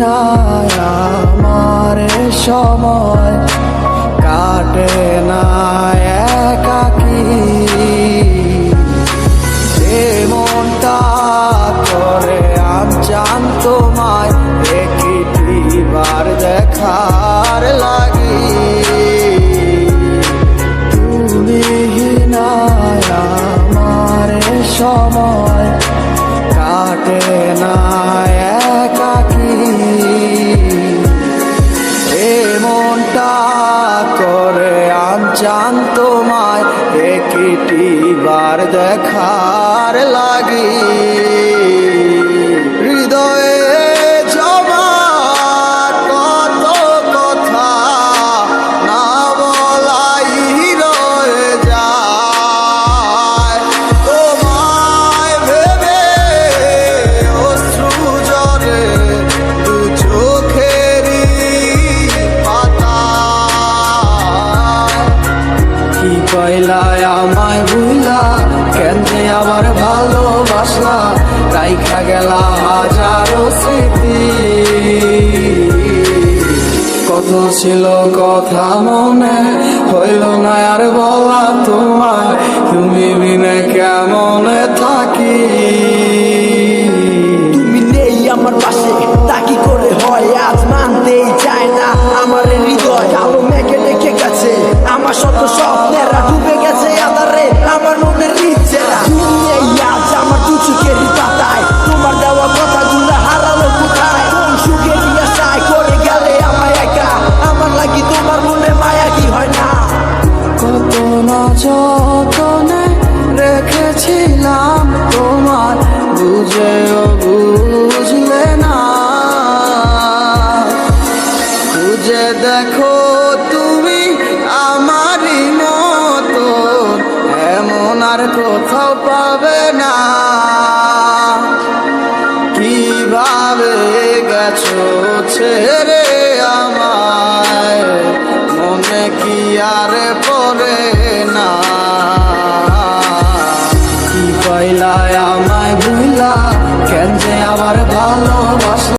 নাই আমার সময় কাটে না একাকী, মনটা করে আনচান তোমায় একটিবার দেখার লাগি। তুমি নাই আমার সময় কাটে না একাকী, মনটা করে আনচান তোমায় একটিবার দেখার লাগি। হৃদয়ে জমা কত কথা না বলাই রয়ে যায়, তোমায় ভেবে অশ্রু ঝরে দু চোখেরই পাতায়। কি পয়লায় আমায় ভুলা কেন যে আবার ভালোবাসলা, রাইখা গেলা হাজারো স্মৃতি। কত ছিল কথা মনে হইল না আর বলা তোমায়, তুমি বিনে কেমনে থাকি। তুমি নেই আমার পাশে তা কি করে হয়, আজ মানতেই চায় না আমার হৃদয়। আলো মেঘে রেখে গেছে আমার শত স্বপ্নেরা, ডুবে গেছে আধারে আমার মনের ইচ্ছেরা। তুমি নেই আজ আমার দু চোখেরই পাতায়, তোমার দেওয়া কথাগুলো হারালো কোথায়। কোন সুখের আশায় করে গেলে আমায় একা, আমার লাগি তোমার মনে মায়া কি হয় না। কত না যতনে রেখেছিলাম তোমার, বুঝেও বুঝলে না। বুঝে দেখো তুমি আমারই মতো, এমন আর কোথাও পাবে না। কিভাবে গেছো ছেড়ে আমায়, মনে কি আর পড়ে না। কি পয়লায় আমায় ভুলা কেন যে আবার ভালো